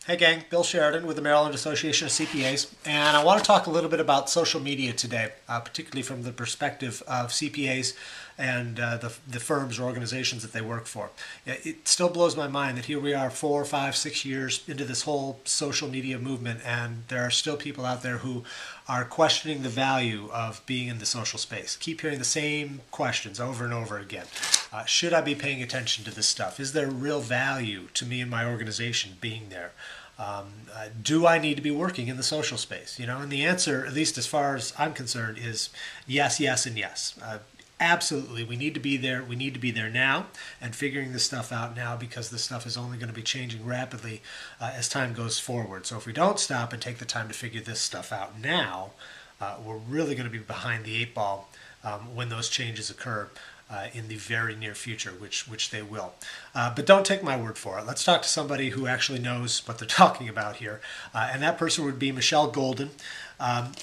Hey gang, Bill Sheridan with the Maryland Association of CPAs, and I want to talk a little bit about social media today, particularly from the perspective of CPAs and the firms or organizations that they work for. It still blows my mind that here we are 4, 5, 6 years into this whole social media movement, and there are still people out there who are questioning the value of being in the social space. Keep hearing the same questions over and over again. Should I be paying attention to this stuff? Is there real value to me and my organization being there? Do I need to be working in the social space? And the answer, at least as far as I'm concerned, is yes, yes, and yes. Absolutely, we need to be there. We need to be there now and figuring this stuff out now, because this stuff is only going to be changing rapidly as time goes forward. So if we don't stop and take the time to figure this stuff out now, we're really going to be behind the eight ball when those changes occur in the very near future, which they will. But don't take my word for it. Let's talk to somebody who actually knows what they're talking about here. And that person would be Michelle Golden.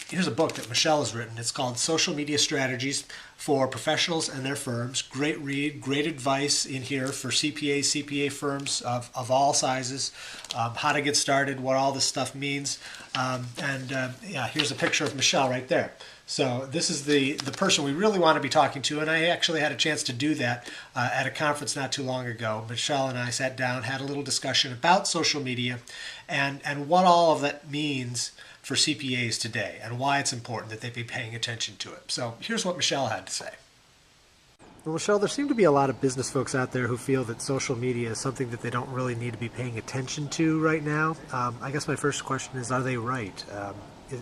Here's a book that Michelle has written. It's called Social Media Strategies for Professionals and Their Firms. Great read, great advice in here for CPAs, CPA firms of all sizes, how to get started, what all this stuff means. Yeah, here's a picture of Michelle right there. So this is the person we really want to be talking to, and I actually had a chance to do that at a conference not too long ago. Michelle and I sat down, had a little discussion about social media and what all of that means for CPAs today and why it's important that they be paying attention to it. So here's what Michelle had to say. Well, Michelle, there seem to be a lot of business folks out there who feel that social media is something that they don't really need to be paying attention to right now. I guess my first question is, are they right?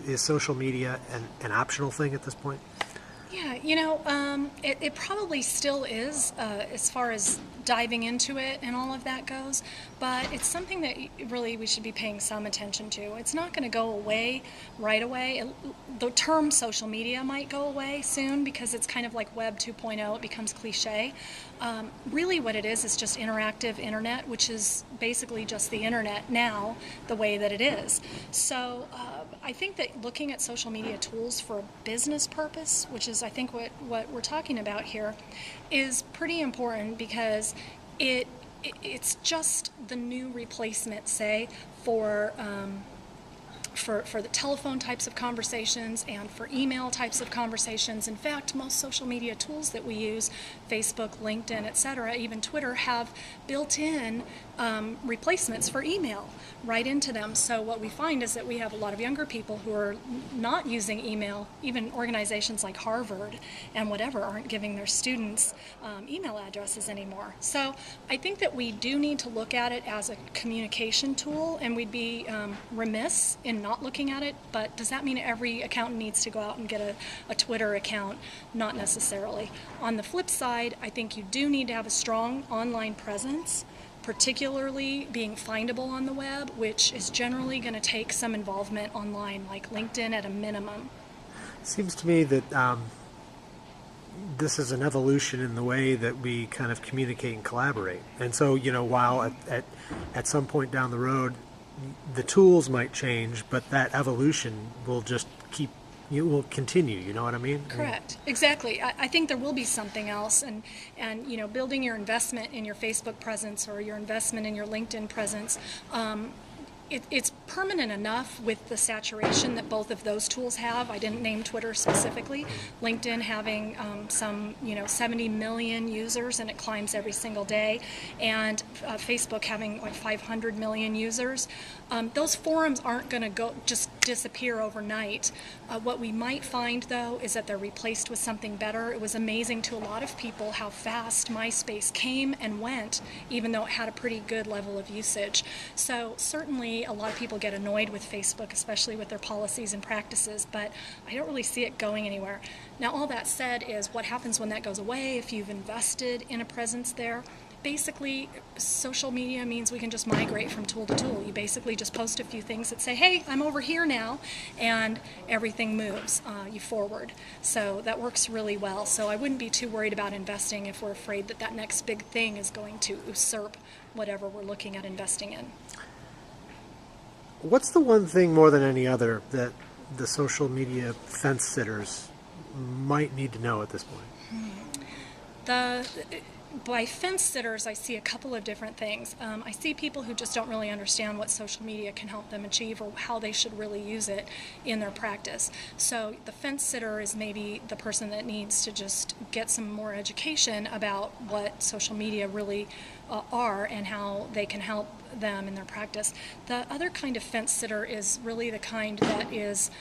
Is social media an optional thing at this point? Yeah, it probably still is as far as diving into it and all of that goes, but it's something that really we should be paying some attention to. It's not going to go away right away. The term social media might go away soon because it's kind of like Web 2.0. It becomes cliche. Really what it is just interactive internet, which is basically just the internet now, the way that it is. So I think that looking at social media tools for a business purpose, which is I think what we're talking about here, is pretty important because it's just the new replacement, say, for the telephone types of conversations and for email types of conversations. In fact, most social media tools that we use, Facebook, LinkedIn, etc., even Twitter, have built-in replacements for email right into them. So what we find is that we have a lot of younger people who are not using email. Even organizations like Harvard and whatever aren't giving their students email addresses anymore. So I think that we do need to look at it as a communication tool, and we'd be remiss in not looking at it. But does that mean every accountant needs to go out and get a Twitter account? Not necessarily. On the flip side, I think you do need to have a strong online presence, particularly being findable on the web, which is generally going to take some involvement online, like LinkedIn at a minimum. It seems to me that this is an evolution in the way that we kind of communicate and collaborate. And so, while at some point down the road, the tools might change, but that evolution will just will continue, you know what I mean? Correct. Exactly. I think there will be something else, and building your investment in your Facebook presence or your investment in your LinkedIn presence, it's permanent enough with the saturation that both of those tools have. I didn't name Twitter specifically. LinkedIn having some 70 million users, and it climbs every single day, and Facebook having like 500 million users. Those forums aren't going to just disappear overnight. What we might find, though, is that they're replaced with something better. It was amazing to a lot of people how fast MySpace came and went, even though it had a pretty good level of usage. So certainly a lot of people get annoyed with Facebook, especially with their policies and practices, but I don't really see it going anywhere. Now, all that said is what happens when that goes away if you've invested in a presence there. Basically, social media means we can just migrate from tool to tool. You basically just post a few things that say, hey, I'm over here now, and everything moves you forward. So that works really well. So I wouldn't be too worried about investing if we're afraid that that next big thing is going to usurp whatever we're looking at investing in. What's the one thing more than any other that the social media fence sitters might need to know at this point? By fence sitters, I see a couple of different things. I see people who just don't really understand what social media can help them achieve or how they should really use it in their practice. So the fence sitter is maybe the person that needs to just get some more education about what social media really are and how they can help them in their practice. The other kind of fence sitter is really the kind that is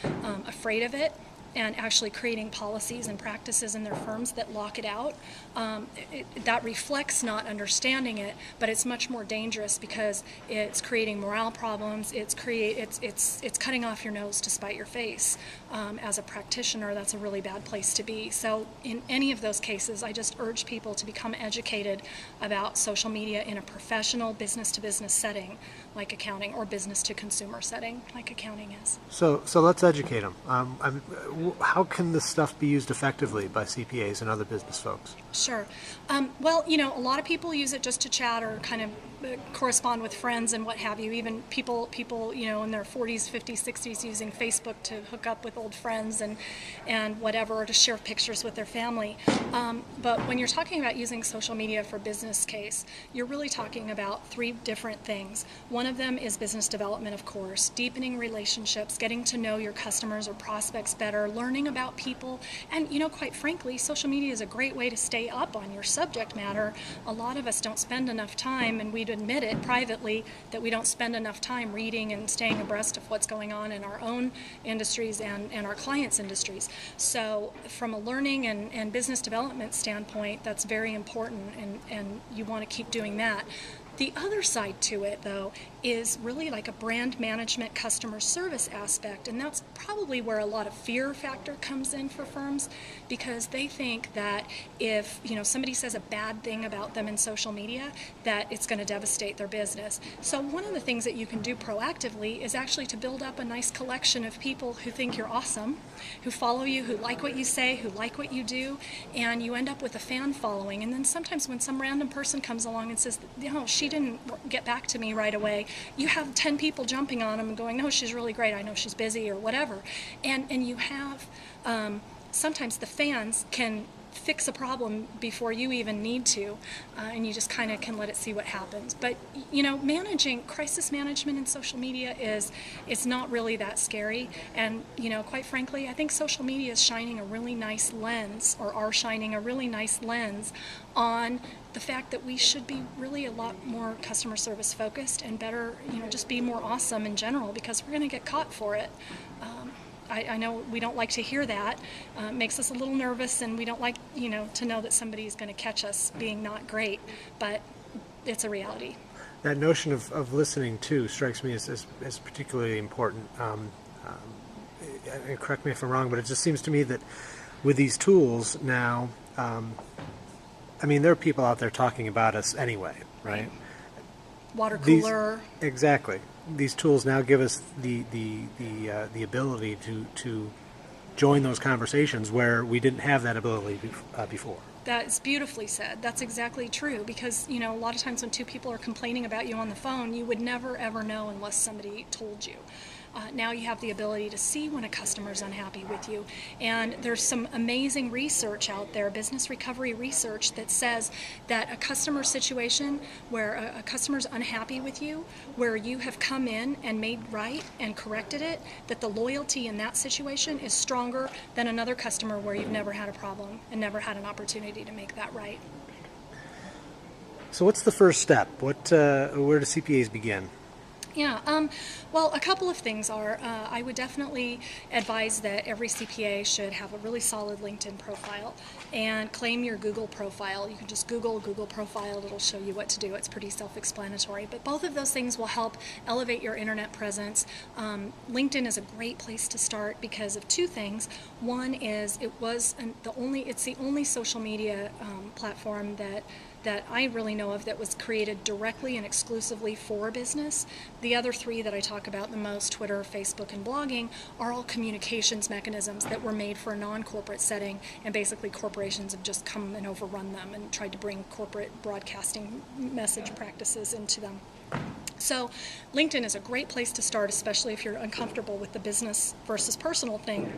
afraid of it and actually creating policies and practices in their firms that lock it out. That reflects not understanding it, but it's much more dangerous because it's creating morale problems. It's cutting off your nose to spite your face. As a practitioner, that's a really bad place to be. So in any of those cases, I just urge people to become educated about social media in a professional business-to-business setting like accounting, or business-to-consumer setting like accounting is. So let's educate them. How can this stuff be used effectively by CPAs and other business folks? Sure. Well, a lot of people use it just to chat or kind of correspond with friends and what have you. Even people, in their 40s, 50s, 60s using Facebook to hook up with old friends and whatever, or to share pictures with their family. But when you're talking about using social media for business case, you're really talking about three different things. One of them is business development, of course, deepening relationships, getting to know your customers or prospects better, learning about people, and quite frankly, social media is a great way to stay up on your subject matter. A lot of us don't spend enough time, and we'd admit it privately, that we don't spend enough time reading and staying abreast of what's going on in our own industries and our clients' industries. So from a learning and business development standpoint, that's very important, and you want to keep doing that. The other side to it, though, is really like a brand management customer service aspect, and that's probably where a lot of fear factor comes in for firms, because they think that if somebody says a bad thing about them in social media, that it's going to devastate their business. So one of the things that you can do proactively is actually to build up a nice collection of people who think you're awesome, who follow you, who like what you say, who like what you do, and you end up with a fan following. And then sometimes when some random person comes along and says, she didn't get back to me right away, you have 10 people jumping on them and going, no, she's really great, I know she's busy, or whatever. And you have, sometimes the fans can fix a problem before you even need to, and you just kind of can let it see what happens. But managing crisis management in social media it's not really that scary. And quite frankly, I think social media is shining a really nice lens, or are shining a really nice lens on the fact that we should be really a lot more customer service focused and better, just be more awesome in general, because we're going to get caught for it. I know we don't like to hear that. It makes us a little nervous, and we don't like, to know that somebody's going to catch us being not great, but it's a reality. That notion of listening, too, strikes me as particularly important. Correct me if I'm wrong, but it just seems to me that with these tools now, there are people out there talking about us anyway, right? Water cooler. Exactly. These tools now give us the ability to join those conversations where we didn't have that ability before. That's beautifully said. That's exactly true, because a lot of times when two people are complaining about you on the phone, you would never ever know unless somebody told you. Now you have the ability to see when a customer is unhappy with you. And there's some amazing research out there, business recovery research, that says that a customer situation where a customer's unhappy with you, where you have come in and made right and corrected it, that the loyalty in that situation is stronger than another customer where you've never had a problem and never had an opportunity to make that right. So what's the first step? Where do CPAs begin? Yeah, well, a couple of things are, I would definitely advise that every CPA should have a really solid LinkedIn profile and claim your Google profile. You can just Google profile, it'll show you what to do. It's pretty self-explanatory, but both of those things will help elevate your internet presence. LinkedIn is a great place to start because of two things. One is it's the only social media platform that I really know of that was created directly and exclusively for business. The other three that I talk about the most, Twitter, Facebook, and blogging, are all communications mechanisms that were made for a non-corporate setting, and basically corporations have just come and overrun them and tried to bring corporate broadcasting message practices into them. So LinkedIn is a great place to start, especially if you're uncomfortable with the business versus personal thing.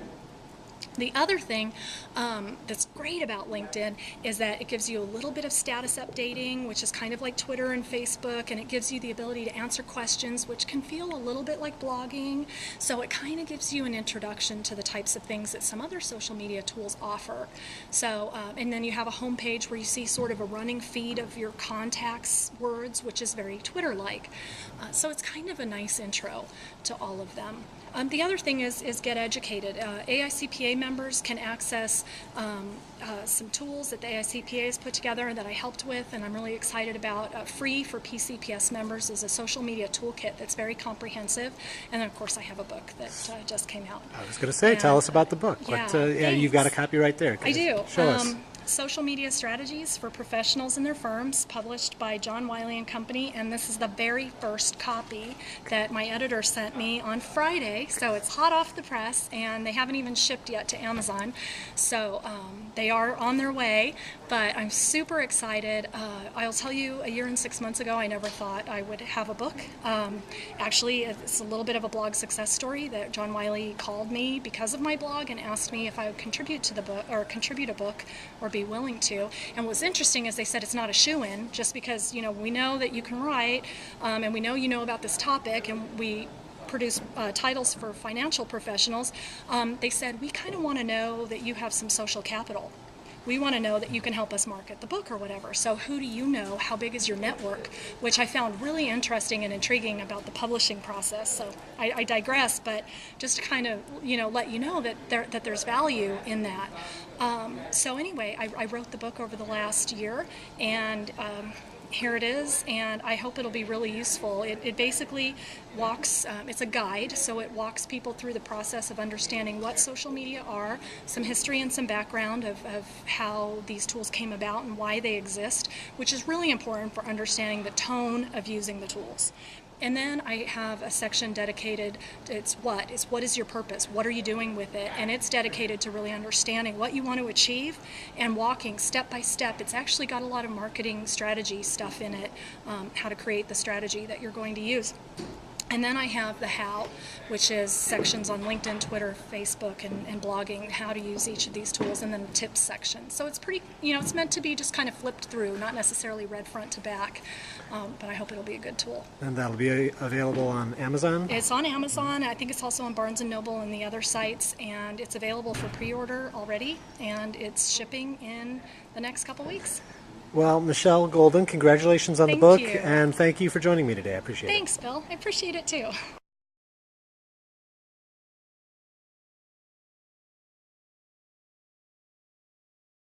The other thing that's great about LinkedIn is that it gives you a little bit of status updating, which is kind of like Twitter and Facebook, and it gives you the ability to answer questions, which can feel a little bit like blogging. So it kind of gives you an introduction to the types of things that some other social media tools offer. So, and then you have a homepage where you see sort of a running feed of your contacts words, which is very Twitter-like. So it's kind of a nice intro to all of them. The other thing is get educated. AICPA members can access some tools that the AICPA has put together that I helped with, and I'm really excited about. Free for PCPS members is a social media toolkit that's very comprehensive. And then, of course, I have a book that just came out. I was going to say, tell us about the book. Yeah, You've got a copy right there. I do. Show us. Social Media Strategies for Professionals and Their Firms, published by John Wiley and Company, and this is the very first copy that my editor sent me on Friday, so it's hot off the press, and they haven't even shipped yet to Amazon, so they are on their way, but I'm super excited. I'll tell you, a year and 6 months ago, I never thought I would have a book. Actually, it's a little bit of a blog success story that John Wiley called me because of my blog and asked me if I would contribute to the book, or contribute a book, or be willing to. And what's interesting is they said it's not a shoo-in, just because, you know, we know that you can write, and we know you know about this topic, and we produce titles for financial professionals. They said, we kind of want to know that you have some social capital. We want to know that you can help us market the book or whatever. So who do you know? How big is your network? Which I found really interesting and intriguing about the publishing process. So I digress, but just to kind of, you know, let you know that there's value in that. So anyway, I wrote the book over the last year, and here it is, and I hope it'll be really useful. It basically walks, it's a guide, so it walks people through the process of understanding what social media are, some history and some background of how these tools came about and why they exist, which is really important for understanding the tone of using the tools. And then I have a section dedicated, it's what is your purpose? What are you doing with it? And it's dedicated to really understanding what you want to achieve and walking step by step. It's actually got a lot of marketing strategy stuff in it, how to create the strategy that you're going to use. And then I have the how, which is sections on LinkedIn, Twitter, Facebook, and blogging, how to use each of these tools, and then the tips section. So it's pretty, you know, it's meant to be just kind of flipped through, not necessarily read front to back, but I hope it'll be a good tool. And that'll be available on Amazon? It's on Amazon. I think it's also on Barnes & Noble and the other sites, and it's available for pre-order already, and it's shipping in the next couple weeks. Well, Michelle Golden, congratulations on the Thank book, you. and thank you for joining me today. I appreciate it. Thanks, Bill. I appreciate it too.